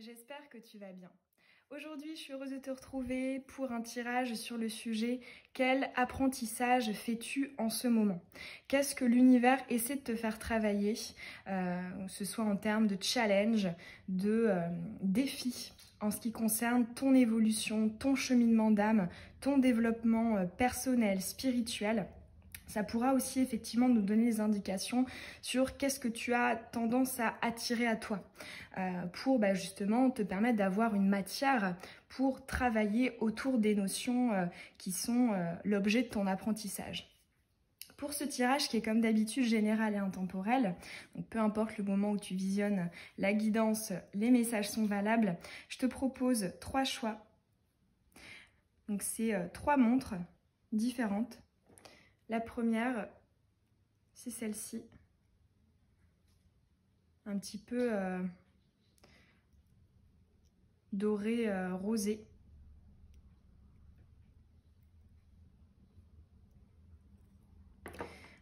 j'espère que tu vas bien. Aujourd'hui, je suis heureuse de te retrouver pour un tirage sur le sujet « Quel apprentissage fais-tu en ce moment ?» Qu'est-ce que l'univers essaie de te faire travailler, que ce soit en termes de challenge, de défis, en ce qui concerne ton évolution, ton cheminement d'âme, ton développement personnel, spirituel. Ça pourra aussi effectivement nous donner des indications sur qu'est-ce que tu as tendance à attirer à toi pour justement te permettre d'avoir une matière pour travailler autour des notions qui sont l'objet de ton apprentissage. Pour ce tirage qui est comme d'habitude général et intemporel, donc peu importe le moment où tu visionnes la guidance, les messages sont valables, je te propose 3 choix. Donc c'est 3 montres différentes. La première, c'est celle-ci, un petit peu doré rosé.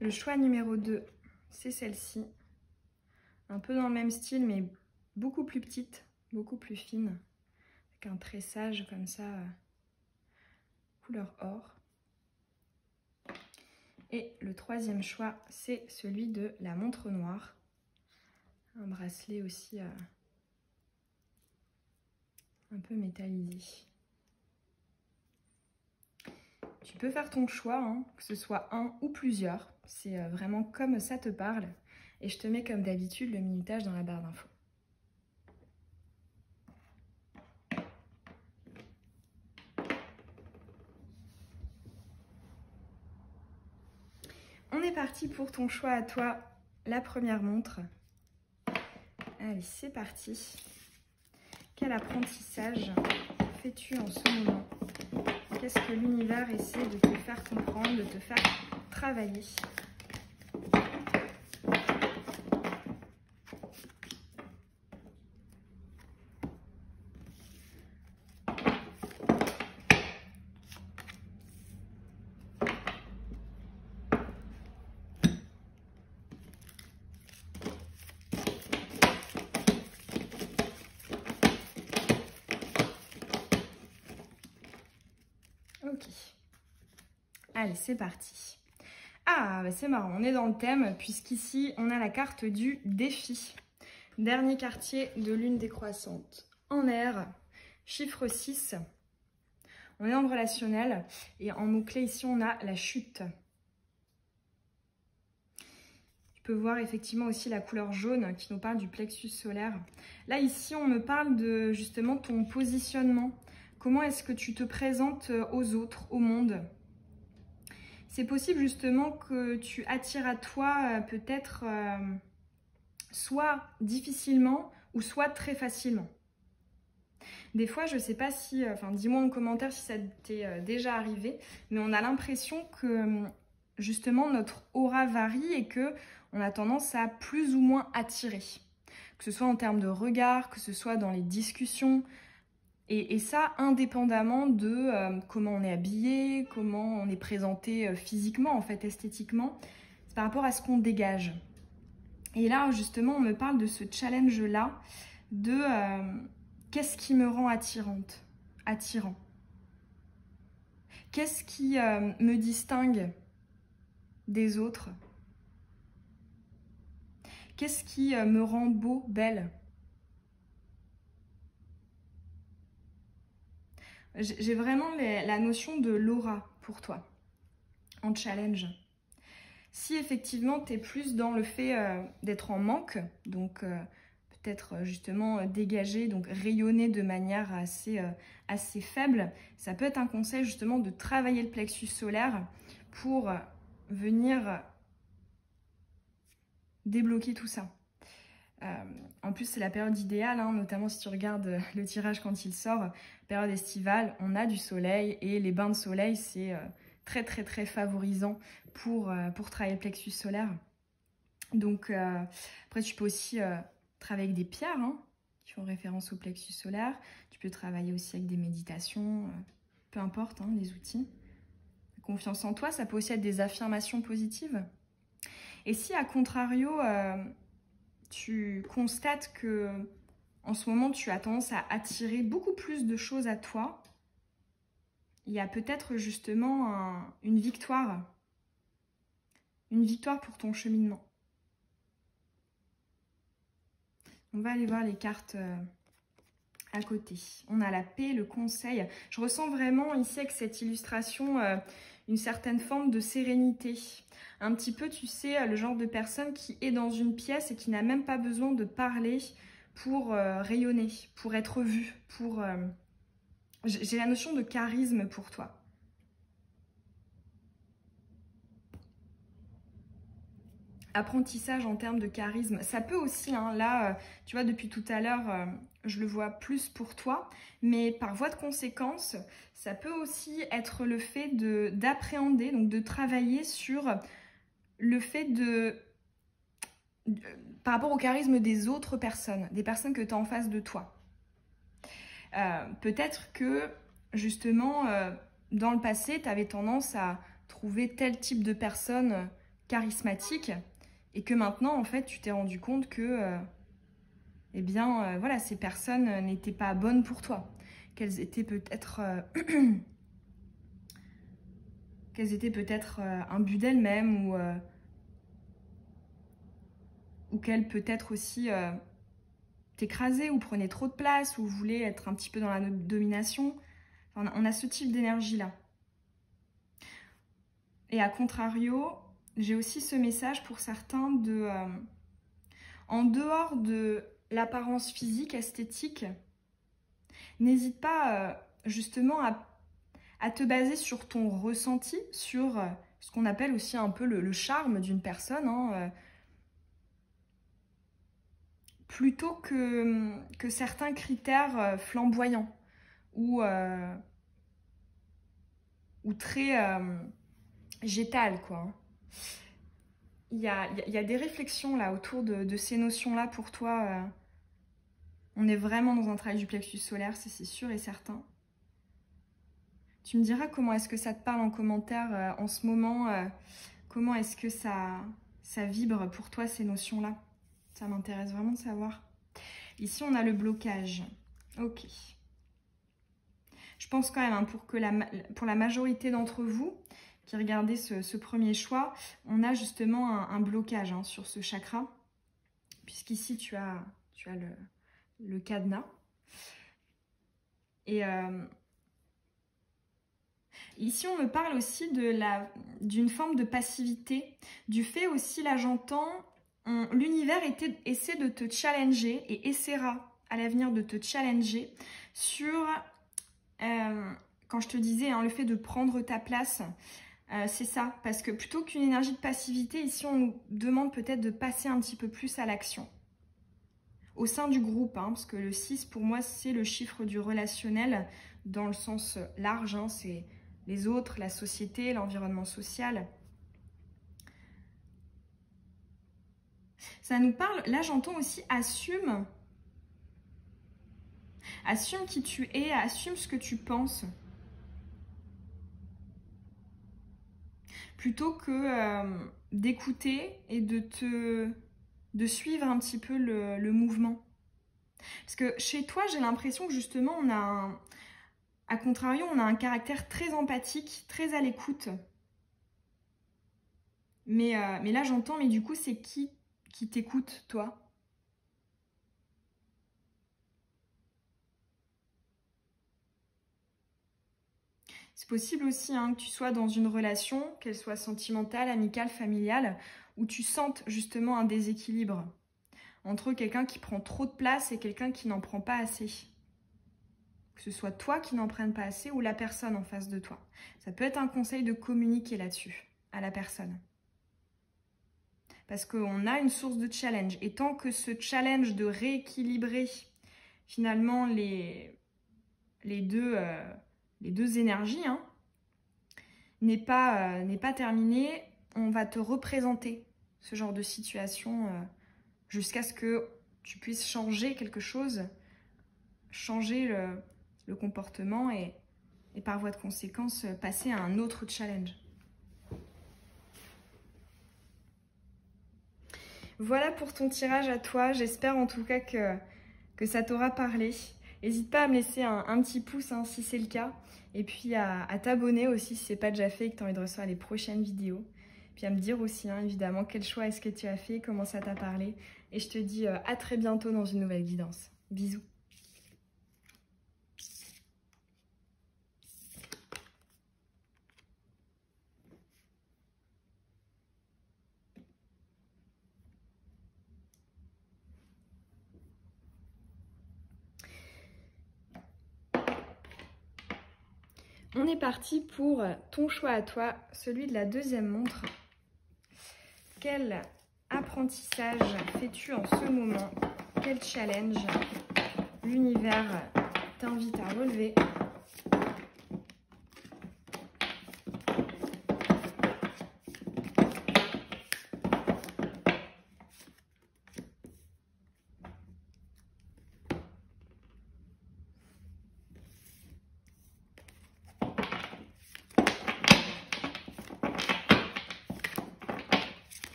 Le choix numéro 2, c'est celle-ci, un peu dans le même style, mais beaucoup plus petite, beaucoup plus fine, avec un tressage comme ça, couleur or. Et le troisième choix, c'est celui de la montre noire. Un bracelet aussi un peu métallisé. Tu peux faire ton choix, hein, que ce soit un ou plusieurs. C'est vraiment comme ça te parle. Et je te mets comme d'habitude le minutage dans la barre d'infos. On est parti pour ton choix à toi, la première montre. Allez, c'est parti. Quel apprentissage fais-tu en ce moment? Qu'est-ce que l'univers essaie de te faire comprendre, de te faire travailler? Ok. Allez, c'est parti. Ah, c'est marrant, on est dans le thème, puisqu'ici, on a la carte du défi. Dernier quartier de lune décroissante. En air, chiffre 6. On est dans le relationnel. Et en mot-clé, ici, on a la chute. Tu peux voir effectivement aussi la couleur jaune qui nous parle du plexus solaire. Là, ici, on me parle de justement ton positionnement. Comment est-ce que tu te présentes aux autres, au monde? C'est possible justement que tu attires à toi peut-être soit difficilement ou soit très facilement. Des fois, je ne sais pas si, dis-moi en commentaire si ça t'est déjà arrivé, mais on a l'impression que justement notre aura varie et que on a tendance à plus ou moins attirer. Que ce soit en termes de regard, que ce soit dans les discussions. Et ça, indépendamment de comment on est habillé, comment on est présenté physiquement, en fait, esthétiquement, c'est par rapport à ce qu'on dégage. Et là, justement, on me parle de ce challenge-là, de qu'est-ce qui me rend attirant? Qu'est-ce qui me distingue des autres? Qu'est-ce qui me rend beau, belle? J'ai vraiment la notion de l'aura pour toi, en challenge. Si effectivement tu es plus dans le fait d'être en manque, donc peut-être justement dégager, donc rayonner de manière assez faible, ça peut être un conseil justement de travailler le plexus solaire pour venir débloquer tout ça. En plus, c'est la période idéale, hein, notamment si tu regardes le tirage quand il sort, période estivale, on a du soleil et les bains de soleil, c'est très très très favorisant pour travailler le plexus solaire. Donc après, tu peux aussi travailler avec des pierres hein, qui font référence au plexus solaire. Tu peux travailler aussi avec des méditations, peu importe hein, les outils. Confiance en toi, ça peut aussi être des affirmations positives. Et si à contrario, tu constates que En ce moment, tu as tendance à attirer beaucoup plus de choses à toi. Il y a peut-être justement une victoire pour ton cheminement. On va aller voir les cartes à côté. On a la paix, le conseil. Je ressens vraiment ici avec cette illustration une certaine forme de sérénité. Un petit peu, tu sais, le genre de personne qui est dans une pièce et qui n'a même pas besoin de parler pour rayonner, pour être vue, pour... J'ai la notion de charisme pour toi. Apprentissage en termes de charisme, ça peut aussi, hein, là, tu vois, depuis tout à l'heure, je le vois plus pour toi, mais par voie de conséquence, ça peut aussi être le fait d'appréhender, donc de travailler sur le fait par rapport au charisme des autres personnes, des personnes que tu as en face de toi. Peut-être que, justement, dans le passé, tu avais tendance à trouver tel type de personne charismatique, et que maintenant, en fait, tu t'es rendu compte que, eh bien, voilà, ces personnes n'étaient pas bonnes pour toi. Qu'elles étaient peut-être imbues d'elles-mêmes ou qu'elles peut-être aussi t'écrasaient ou prenaient trop de place ou voulaient être un petit peu dans la domination. Enfin, on a ce type d'énergie-là. Et à contrario, j'ai aussi ce message pour certains de... en dehors de l'apparence physique, esthétique, n'hésite pas justement à te baser sur ton ressenti, sur ce qu'on appelle aussi un peu le charme d'une personne, hein, plutôt que certains critères flamboyants ou très gétal, quoi. Il y a des réflexions là autour de ces notions-là pour toi. On est vraiment dans un travail du plexus solaire, c'est sûr et certain. Tu me diras comment est-ce que ça te parle en commentaire en ce moment. Comment est-ce que ça vibre pour toi ces notions-là? Ça m'intéresse vraiment de savoir. Ici, on a le blocage. Ok. Je pense quand même, hein, pour la majorité d'entre vous qui regardez ce premier choix, on a justement un blocage, hein, sur ce chakra. Puisqu'ici, tu as le cadenas. Et ici, on me parle aussi d'une forme de passivité. Du fait aussi, là j'entends, l'univers essaie de te challenger et essaiera à l'avenir de te challenger sur, quand je te disais, hein, le fait de prendre ta place. C'est ça, parce que plutôt qu'une énergie de passivité, ici on nous demande peut-être de passer un petit peu plus à l'action. Au sein du groupe, hein, parce que le 6 pour moi c'est le chiffre du relationnel dans le sens large, hein, c'est les autres, la société, l'environnement social. Ça nous parle, là j'entends aussi assume. Assume qui tu es, assume ce que tu penses. Plutôt que d'écouter et de suivre un petit peu le mouvement. Parce que chez toi, j'ai l'impression que justement, à contrario, on a un caractère très empathique, très à l'écoute. Mais là, j'entends, mais du coup, c'est qui t'écoute, toi? C'est possible aussi, hein, que tu sois dans une relation, qu'elle soit sentimentale, amicale, familiale, où tu sentes justement un déséquilibre entre quelqu'un qui prend trop de place et quelqu'un qui n'en prend pas assez. Que ce soit toi qui n'en prenne pas assez ou la personne en face de toi. Ça peut être un conseil de communiquer là-dessus à la personne. Parce qu'on a une source de challenge. Et tant que ce challenge de rééquilibrer finalement les deux énergies, hein, n'est pas terminé, on va te représenter ce genre de situation jusqu'à ce que tu puisses changer quelque chose, changer le comportement et par voie de conséquence passer à un autre challenge. Voilà pour ton tirage à toi. J'espère en tout cas que que ça t'aura parlé. N'hésite pas à me laisser un petit pouce hein, si c'est le cas. Et puis à t'abonner aussi si ce n'est pas déjà fait et que tu as envie de recevoir les prochaines vidéos. Puis à me dire aussi hein, évidemment quel choix est-ce que tu as fait, comment ça t'a parlé. Et je te dis à très bientôt dans une nouvelle guidance. Bisous. On est parti pour ton choix à toi, celui de la deuxième montre. Quel apprentissage fais-tu en ce moment? Quel challenge l'univers t'invite à relever?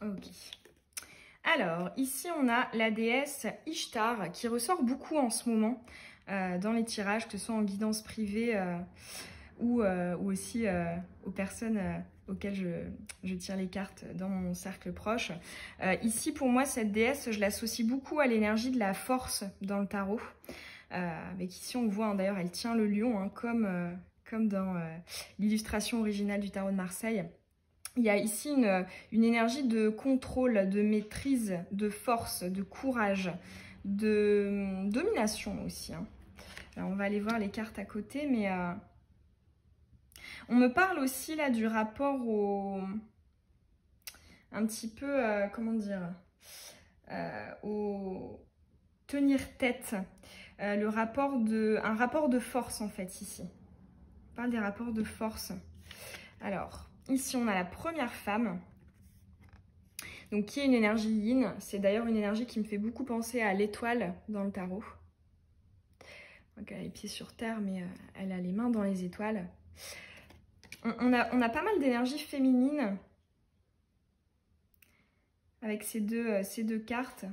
Ok. Alors, ici, on a la déesse Ishtar qui ressort beaucoup en ce moment dans les tirages, que ce soit en guidance privée ou aussi aux personnes auxquelles je tire les cartes dans mon cercle proche. Ici, pour moi, cette déesse, je l'associe beaucoup à l'énergie de la force dans le tarot. Avec ici, on voit, hein, d'ailleurs, elle tient le lion, hein, comme dans l'illustration originale du tarot de Marseille. Il y a ici une énergie de contrôle, de maîtrise, de force, de courage, de domination aussi. Hein. Alors, on va aller voir les cartes à côté, mais on me parle aussi là du rapport au... un petit peu, comment dire, au tenir tête. Un rapport de force en fait ici. On parle des rapports de force. Alors... Ici, on a la première femme, donc qui est une énergie yin. C'est d'ailleurs une énergie qui me fait beaucoup penser à l'étoile dans le tarot. Donc, elle a les pieds sur terre, mais elle a les mains dans les étoiles. On a pas mal d'énergie féminine avec ces deux cartes.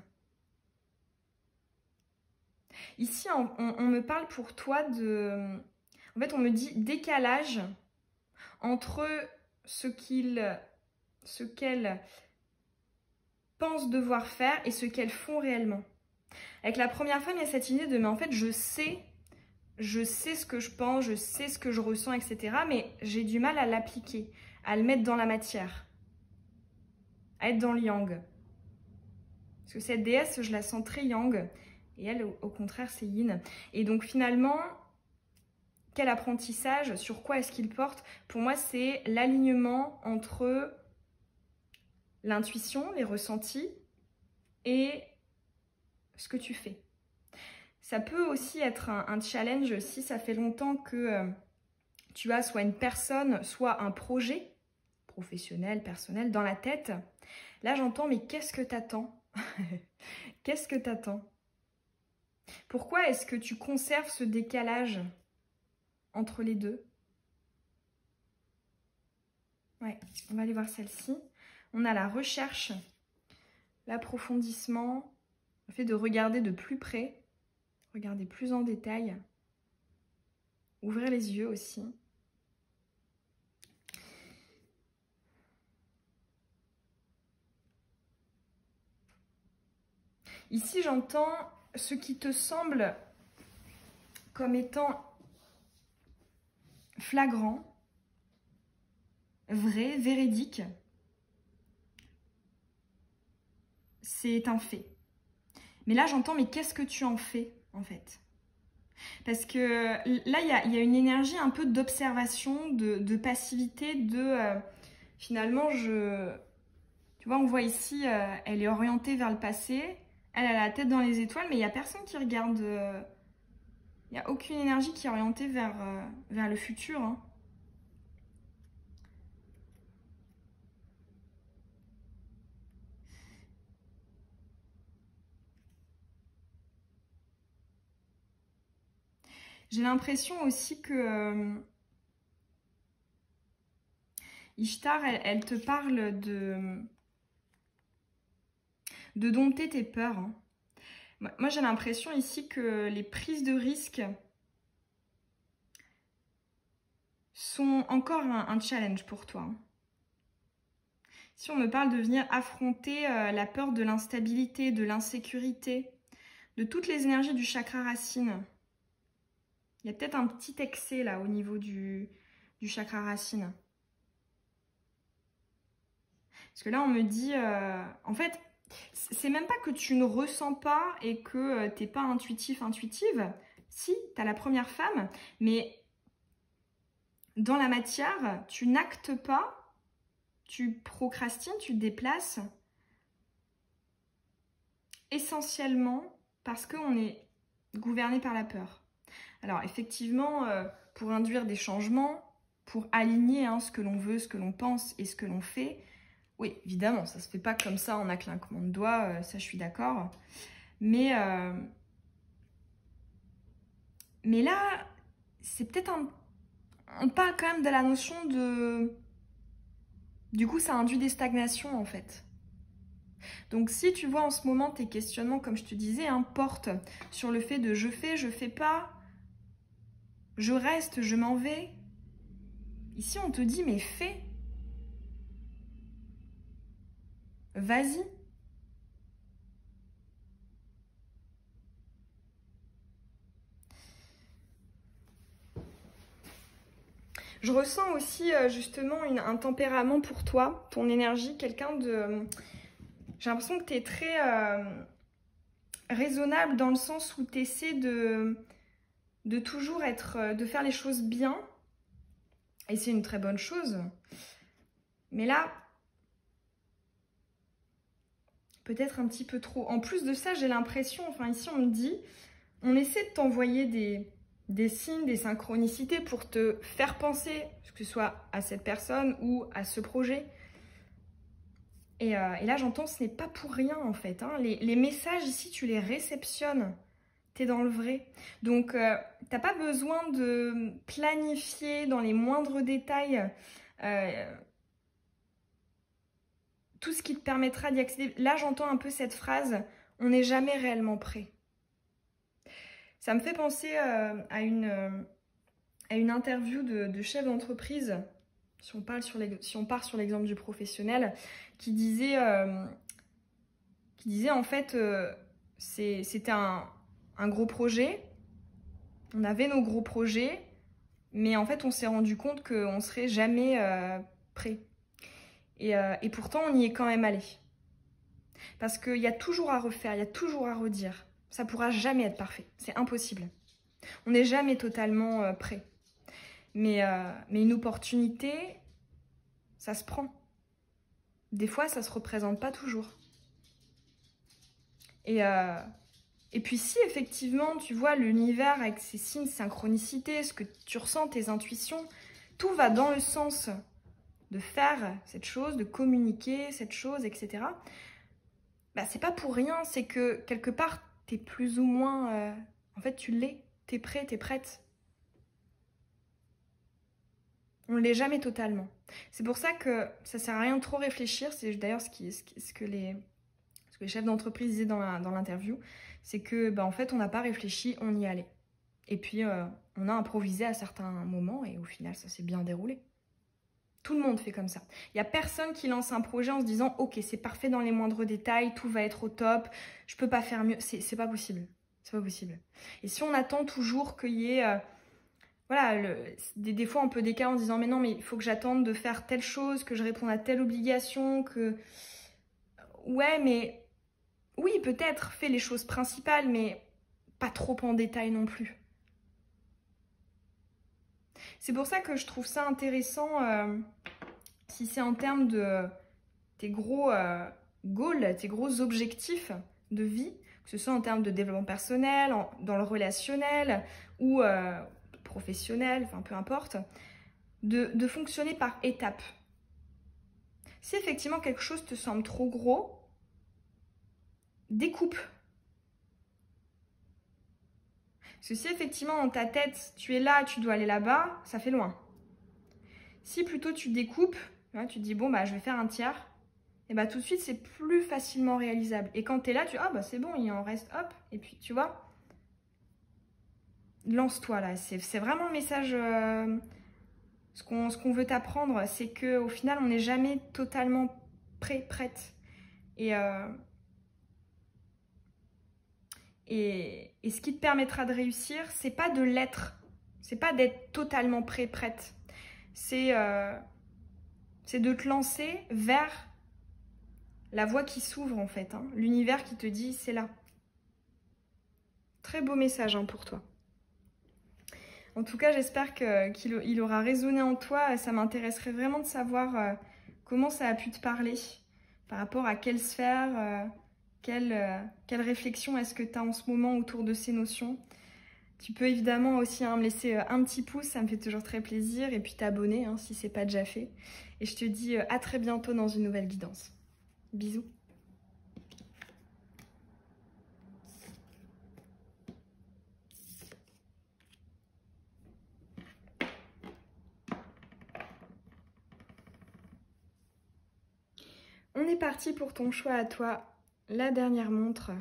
Ici, on me parle pour toi de... En fait, on me dit décalage entre ce qu'elles pensent devoir faire et ce qu'elles font réellement. Avec la première femme, il y a cette idée de mais en fait je sais ce que je pense, je sais ce que je ressens, etc. Mais j'ai du mal à l'appliquer, à le mettre dans la matière, à être dans le yang. Parce que cette déesse, je la sens très yang, et elle, au contraire, c'est yin. Et donc finalement, quel apprentissage, sur quoi est-ce qu'il porte? Pour moi, c'est l'alignement entre l'intuition, les ressentis et ce que tu fais. Ça peut aussi être un challenge si ça fait longtemps que tu as soit une personne, soit un projet professionnel, personnel dans la tête. Là, j'entends, mais qu'est-ce que t'attends? Qu'est-ce que t'attends? Pourquoi est-ce que tu conserves ce décalage entre les deux? Ouais, on va aller voir celle-ci. On a la recherche, l'approfondissement, le fait de regarder de plus près, regarder plus en détail, ouvrir les yeux aussi. Ici, j'entends ce qui te semble comme étant flagrant, vrai, véridique. C'est un fait. Mais là, j'entends, mais qu'est-ce que tu en fais, en fait? Parce que là, il y a une énergie un peu d'observation, de passivité, finalement, tu vois, on voit ici, elle est orientée vers le passé, elle a la tête dans les étoiles, mais il n'y a personne qui regarde, il n'y a aucune énergie qui est orientée vers le futur, hein. J'ai l'impression aussi que Ishtar, elle te parle de dompter tes peurs. Hein. Moi, j'ai l'impression ici que les prises de risques sont encore un challenge pour toi. Hein. Si on me parle de venir affronter la peur de l'instabilité, de l'insécurité, de toutes les énergies du chakra racine, il y a peut-être un petit excès là au niveau du chakra racine. Parce que là, on me dit... en fait, c'est même pas que tu ne ressens pas et que t'es pas intuitive. Si, t'as la première femme, mais dans la matière, tu n'actes pas, tu procrastines, tu te déplaces. Essentiellement parce qu'on est gouverné par la peur. Alors effectivement, pour induire des changements, pour aligner ce que l'on veut, ce que l'on pense et ce que l'on fait, oui, évidemment, ça se fait pas comme ça en un claquement de doigts, ça je suis d'accord. Mais là, c'est peut-être on parle quand même de la notion de... Du coup, ça induit des stagnations en fait. Donc si tu vois en ce moment tes questionnements, comme je te disais, portent sur le fait de je fais pas, je reste, je m'en vais. Ici, on te dit, mais fais. Vas-y. Je ressens aussi justement un tempérament pour toi, ton énergie, quelqu'un de... J'ai l'impression que tu es très raisonnable dans le sens où tu essaies de toujours de faire les choses bien. Et c'est une très bonne chose. Mais là, peut-être un petit peu trop. En plus de ça, j'ai l'impression, enfin ici on me dit, on essaie de t'envoyer des signes, des synchronicités pour te faire penser, que ce soit à cette personne ou à ce projet. Et là, j'entends, ce n'est pas pour rien, en fait. Hein. Les messages, ici, tu les réceptionnes. Tu es dans le vrai. Donc, t'as pas besoin de planifier dans les moindres détails tout ce qui te permettra d'y accéder. Là, j'entends un peu cette phrase, on n'est jamais réellement prêt. Ça me fait penser à une interview de chef d'entreprise, si on part sur l'exemple du professionnel, qui disait en fait, c'était un gros projet, on avait nos gros projets, mais en fait on s'est rendu compte qu'on ne serait jamais prêt. Et pourtant on y est quand même allé. Parce qu'il y a toujours à refaire, il y a toujours à redire. Ça ne pourra jamais être parfait, c'est impossible. On n'est jamais totalement prêt. Mais une opportunité, ça se prend. Des fois, ça ne se représente pas toujours. Et puis si, effectivement, tu vois l'univers avec ses signes, synchronicité, ce que tu ressens, tes intuitions, tout va dans le sens de faire cette chose, de communiquer cette chose, etc. C'est pas pour rien, c'est que quelque part, t'es plus ou moins... en fait, tu l'es, t'es prêt, t'es prête. On ne l'est jamais totalement. C'est pour ça que ça sert à rien de trop réfléchir. C'est d'ailleurs ce que les chefs d'entreprise disaient dans l'interview. C'est que, en fait, on n'a pas réfléchi, on y allait. Et puis, on a improvisé à certains moments et au final, ça s'est bien déroulé. Tout le monde fait comme ça. Il n'y a personne qui lance un projet en se disant « Ok, c'est parfait dans les moindres détails, tout va être au top, je peux pas faire mieux. » C'est pas possible. C'est pas possible. Et si on attend toujours qu'il y ait... voilà, des fois on peut décaler en disant « Mais non, mais il faut que j'attende de faire telle chose, que je réponde à telle obligation, que... » Ouais, mais... Oui, peut-être, fais les choses principales, mais pas trop en détail non plus. C'est pour ça que je trouve ça intéressant, si c'est en termes de tes gros goals, tes gros objectifs de vie, que ce soit en termes de développement personnel, dans le relationnel ou professionnel, enfin peu importe, de fonctionner par étapes. Si effectivement quelque chose te semble trop gros, découpe. Parce que si effectivement dans ta tête, tu es là, tu dois aller là-bas, ça fait loin. Si plutôt tu découpes, hein, tu te dis bon bah je vais faire un tiers, et bah tout de suite c'est plus facilement réalisable. Et quand tu es là, tu dis ah bah c'est bon, il en reste, hop, et puis tu vois, lance-toi là. C'est vraiment le message, ce qu'on veut t'apprendre, c'est qu'au final on n'est jamais totalement prête. Et ce qui te permettra de réussir, c'est pas de l'être, c'est pas d'être totalement prête. C'est de te lancer vers la voie qui s'ouvre en fait, hein, l'univers qui te dit c'est là. Très beau message hein, pour toi. En tout cas, j'espère qu'il aura résonné en toi. Ça m'intéresserait vraiment de savoir comment ça a pu te parler, par rapport à quelle sphère, quelle réflexion est-ce que tu as en ce moment autour de ces notions. Tu peux évidemment aussi hein, me laisser un petit pouce, ça me fait toujours très plaisir, et puis t'abonner hein, si ce n'est pas déjà fait. Et je te dis à très bientôt dans une nouvelle guidance. Bisous. On est parti pour ton choix à toi, la dernière montre,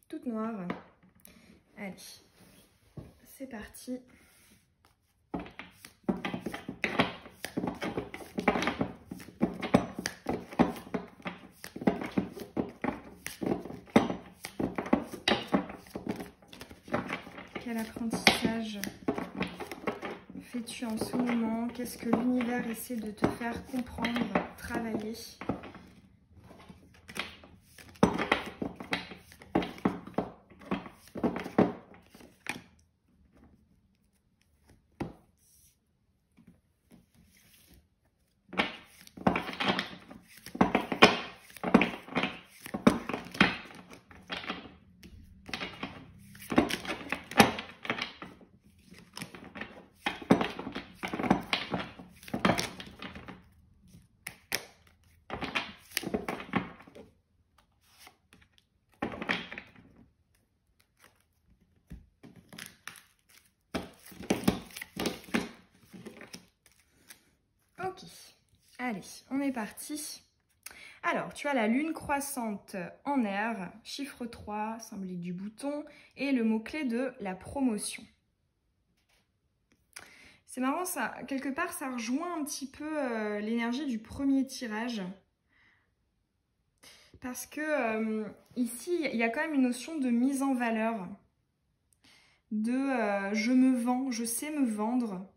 toute noire. Allez, c'est parti. Quel apprentissage fais-tu en ce moment? Qu'est-ce que l'univers essaie de te faire comprendre, travailler? Ok, allez, on est parti. Alors, tu as la lune croissante en air, chiffre 3, symbolique du bouton, et le mot-clé de la promotion. C'est marrant, ça, quelque part, ça rejoint un petit peu l'énergie du premier tirage. Parce que ici, il y a quand même une notion de mise en valeur. De je me vends, je sais me vendre.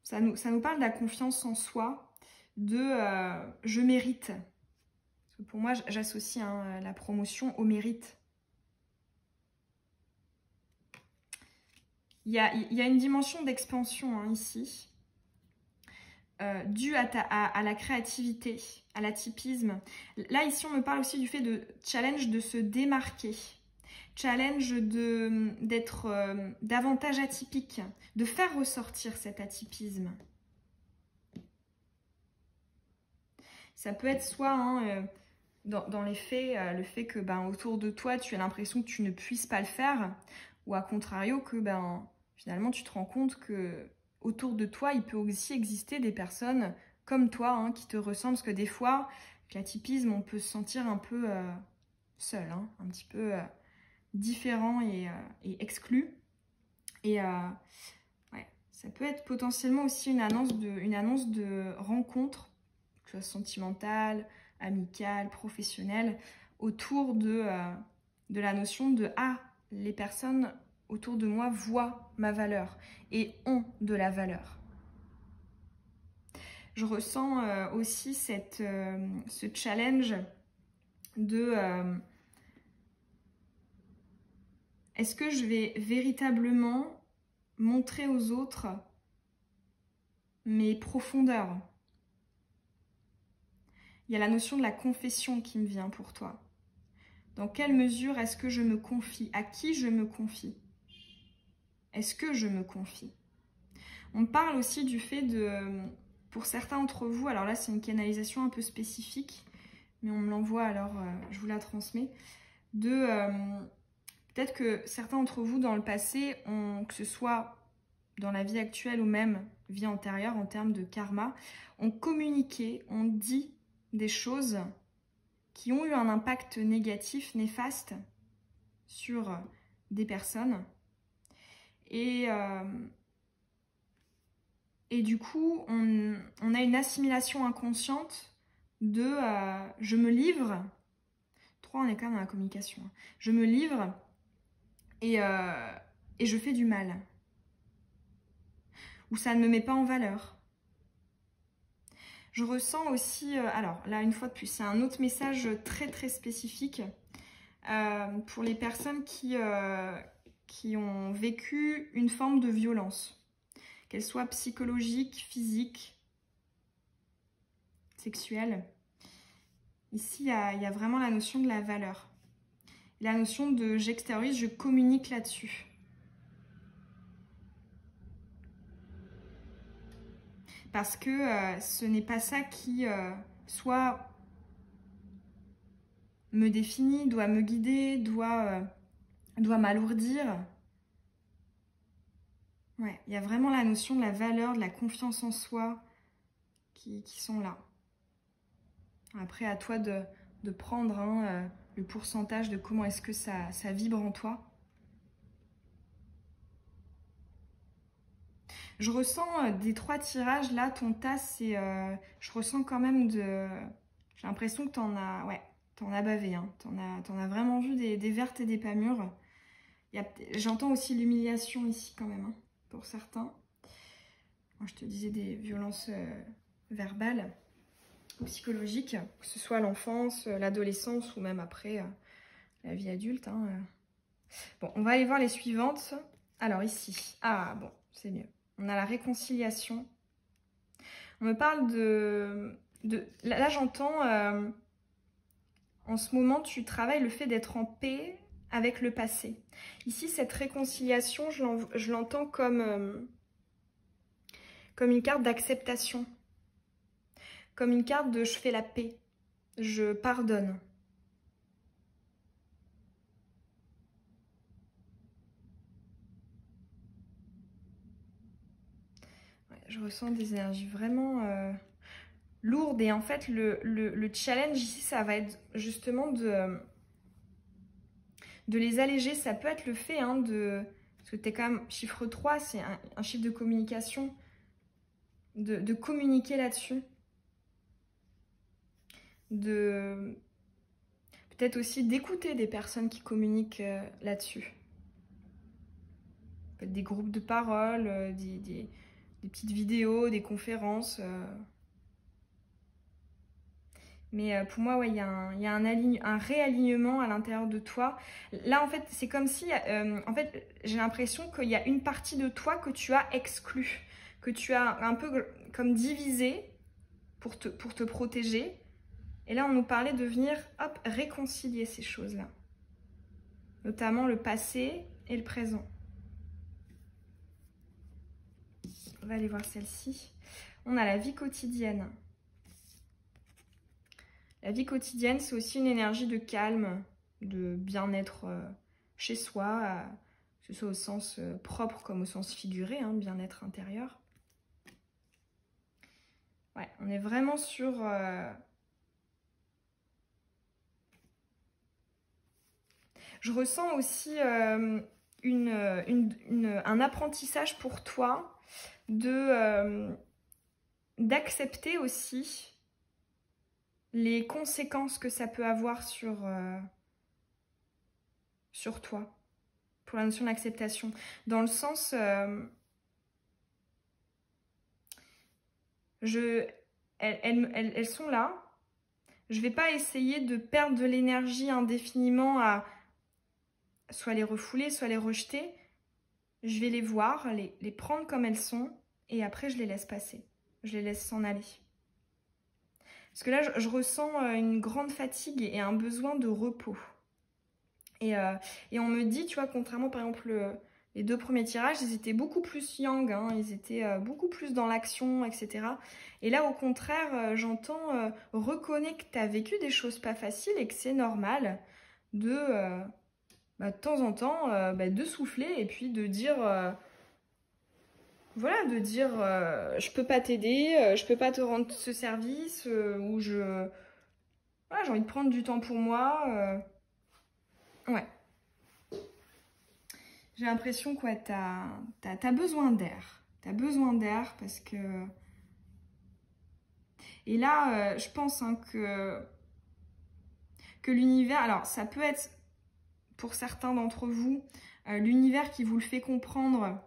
Ça nous parle de la confiance en soi, de je mérite. Parce que pour moi, j'associe hein, la promotion au mérite. Il y a une dimension d'expansion hein, ici, due à la créativité, à l'atypisme. Là, ici, on me parle aussi du fait de challenge de se démarquer. Challenge d'être davantage atypique, de faire ressortir cet atypisme. Ça peut être soit hein, dans les faits, le fait que ben, autour de toi, tu as l'impression que tu ne puisses pas le faire, ou à contrario que ben, finalement tu te rends compte que autour de toi, il peut aussi exister des personnes comme toi hein, qui te ressemblent, parce que des fois, avec l'atypisme, on peut se sentir un peu seul, hein, un petit peu différent et exclu. Et ouais, ça peut être potentiellement aussi une annonce de rencontre, que ce soit sentimentale, amicale, professionnelle, autour de la notion de « Ah, les personnes autour de moi voient ma valeur et ont de la valeur ». Je ressens aussi ce challenge de est-ce que je vais véritablement montrer aux autres mes profondeurs? Il y a la notion de la confession qui me vient pour toi. Dans quelle mesure est-ce que je me confie? À qui je me confie? Est-ce que je me confie? On parle aussi du fait de, pour certains d'entre vous, alors là c'est une canalisation un peu spécifique, mais on me l'envoie alors je vous la transmets, de Peut-être que certains d'entre vous dans le passé, que ce soit dans la vie actuelle ou même vie antérieure en termes de karma, ont communiqué, ont dit des choses qui ont eu un impact négatif, néfaste sur des personnes. Et du coup, on a une assimilation inconsciente de je me livre. 3, on est quand même dans la communication. Je me livre et je fais du mal. Ou ça ne me met pas en valeur. Je ressens aussi, alors là une fois de plus, c'est un autre message très très spécifique pour les personnes qui ont vécu une forme de violence, qu'elle soit psychologique, physique, sexuelle. Ici, il y a vraiment la notion de la valeur. La notion de j'extériorise, je communique là-dessus. Parce que ce n'est pas ça qui soit me définit, doit me guider, doit m'alourdir. Ouais, il y a vraiment la notion de la valeur, de la confiance en soi qui sont là. Après, à toi de prendre le pourcentage de comment est-ce que ça vibre en toi. Je ressens des 3 tirages, là, ton tas, c'est... je ressens quand même de... J'ai l'impression que t'en as... Ouais, t'en as bavé, hein. T'en as vraiment vu des vertes et des pas mûres. J'entends aussi l'humiliation ici, quand même, hein, pour certains. Moi, je te disais des violences verbales ou psychologiques, que ce soit l'enfance, l'adolescence ou même après la vie adulte. Hein. Bon, on va aller voir les suivantes. Alors, ici. Ah, bon, c'est mieux. On a la réconciliation. On me parle là, j'entends, en ce moment, tu travailles le fait d'être en paix avec le passé. Ici, cette réconciliation, je l'entends comme une carte d'acceptation. Comme une carte de je fais la paix. Je pardonne. Je ressens des énergies vraiment lourdes. Et en fait, le challenge ici, ça va être justement de les alléger. Ça peut être le fait parce que tu es quand même chiffre 3, c'est un chiffre de communication. De communiquer là-dessus. Peut-être aussi d'écouter des personnes qui communiquent là-dessus. Peut-être des groupes de parole, des petites vidéos, des conférences. Mais pour moi, ouais, il y a un réalignement à l'intérieur de toi. Là, en fait, c'est comme si... en fait, j'ai l'impression qu'il y a une partie de toi que tu as exclue. Que tu as un peu comme divisée pour te protéger. Et là, on nous parlait de venir, hop, réconcilier ces choses-là. Notamment le passé et le présent. On va aller voir celle-ci. On a la vie quotidienne. La vie quotidienne, c'est aussi une énergie de calme, de bien-être chez soi, que ce soit au sens propre comme au sens figuré, hein, bien-être intérieur. Ouais, on est vraiment sur... Je ressens aussi un apprentissage pour toi d'accepter aussi les conséquences que ça peut avoir sur toi, pour la notion d'acceptation. Dans le sens, elles sont là. Je ne vais pas essayer de perdre de l'énergie indéfiniment à soit les refouler, soit les rejeter. Je vais les voir, les prendre comme elles sont, et après je les laisse passer. Je les laisse s'en aller. Parce que là, je ressens une grande fatigue et un besoin de repos. Et on me dit, tu vois, contrairement par exemple les 2 premiers tirages, ils étaient beaucoup plus yang, hein, ils étaient beaucoup plus dans l'action, etc. Et là, au contraire, j'entends reconnais que tu as vécu des choses pas faciles et que c'est normal de de temps en temps, de souffler et puis de dire, voilà, de dire, je peux pas t'aider, je peux pas te rendre ce service, ou voilà, j'ai envie de prendre du temps pour moi. Ouais. J'ai l'impression que ouais, t'as besoin d'air. T'as besoin d'air parce que... Et là, je pense hein, que l'univers... Alors, ça peut être, pour certains d'entre vous, l'univers qui vous le fait comprendre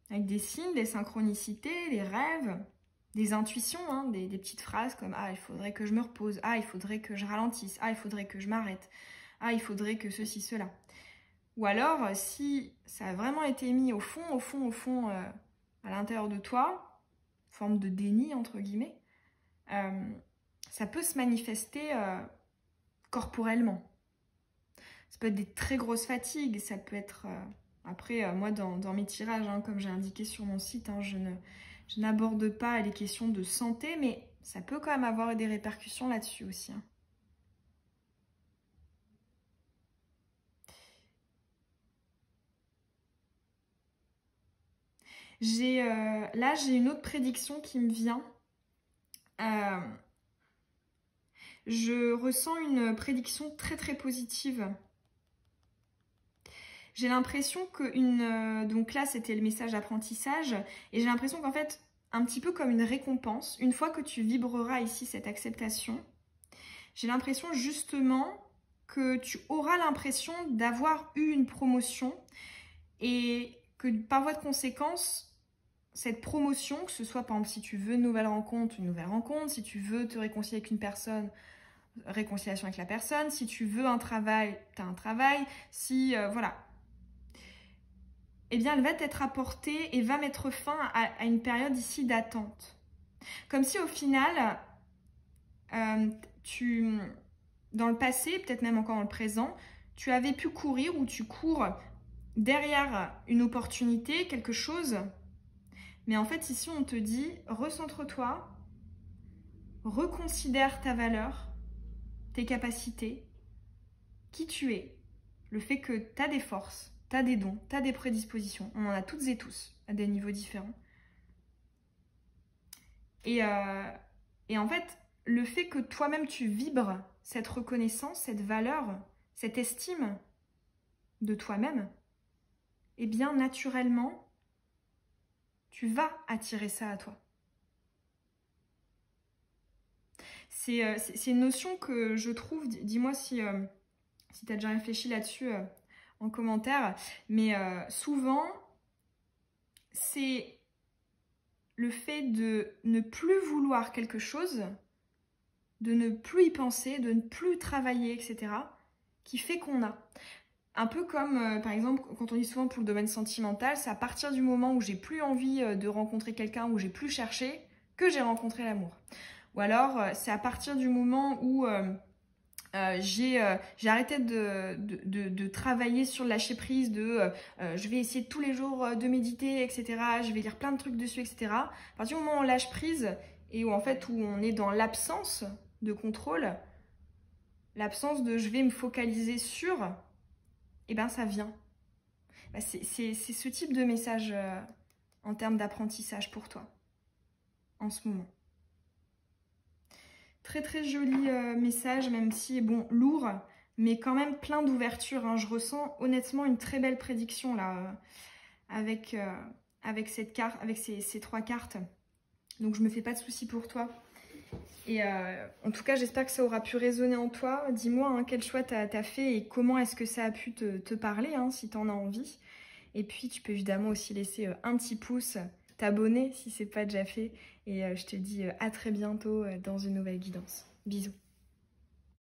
avec des signes, des synchronicités, des rêves, des intuitions, hein, des petites phrases comme « Ah, il faudrait que je me repose. Ah, il faudrait que je ralentisse. Ah, il faudrait que je m'arrête. Ah, il faudrait que ceci, cela. » Ou alors, si ça a vraiment été mis au fond, à l'intérieur de toi, forme de déni, entre guillemets, ça peut se manifester corporellement. Ça peut être des très grosses fatigues, ça peut être... Après, moi, dans mes tirages, hein, comme j'ai indiqué sur mon site, hein, je n'aborde pas les questions de santé, mais ça peut quand même avoir des répercussions là-dessus aussi. Hein. Là, j'ai une autre prédiction qui me vient. Je ressens une prédiction très très positive. J'ai l'impression que donc là, c'était le message apprentissage. Et j'ai l'impression qu'en fait, un petit peu comme une récompense, une fois que tu vibreras ici cette acceptation, j'ai l'impression justement que tu auras l'impression d'avoir eu une promotion et que par voie de conséquence, cette promotion, que ce soit par exemple si tu veux une nouvelle rencontre, si tu veux te réconcilier avec une personne, réconciliation avec la personne, si tu veux un travail, tu as un travail, si voilà. Eh bien, elle va t'être apportée et va mettre fin à une période ici d'attente. Comme si au final, dans le passé, peut-être même encore dans le présent, tu avais pu courir ou tu cours derrière une opportunité, quelque chose. Mais en fait, ici, on te dit, recentre-toi, reconsidère ta valeur, tes capacités, qui tu es, le fait que tu as des forces, tu as des dons, tu as des prédispositions. On en a toutes et tous, à des niveaux différents. Et en fait, le fait que toi-même tu vibres cette reconnaissance, cette valeur, cette estime de toi-même, eh bien, naturellement, tu vas attirer ça à toi. C'est une notion que je trouve, dis-moi si tu as déjà réfléchi là-dessus en commentaire, mais souvent, c'est le fait de ne plus vouloir quelque chose, de ne plus y penser, de ne plus travailler, etc., qui fait qu'on a. Un peu comme, par exemple, quand on dit souvent pour le domaine sentimental, c'est à partir du moment où j'ai plus envie de rencontrer quelqu'un, où j'ai plus cherché, que j'ai rencontré l'amour. Ou alors, c'est à partir du moment où j'ai arrêté de travailler sur le lâcher-prise, je vais essayer tous les jours de méditer, etc. Je vais lire plein de trucs dessus, etc. À partir du moment où on lâche prise et où on est dans l'absence de contrôle, l'absence de je vais me focaliser sur, eh ben ça vient. C'est ce type de message en termes d'apprentissage pour toi, en ce moment. Très très joli message, même si, bon, lourd, mais quand même plein d'ouverture. Hein. Je ressens honnêtement une très belle prédiction là, avec cette carte, avec ces 3 cartes. Donc je me fais pas de soucis pour toi. Et en tout cas, j'espère que ça aura pu résonner en toi. Dis-moi hein, quel choix tu as fait et comment est-ce que ça a pu te parler, hein, si tu en as envie. Et puis, tu peux évidemment aussi laisser un petit pouce, t'abonner si ce n'est pas déjà fait. Et je te dis à très bientôt dans une nouvelle guidance. Bisous.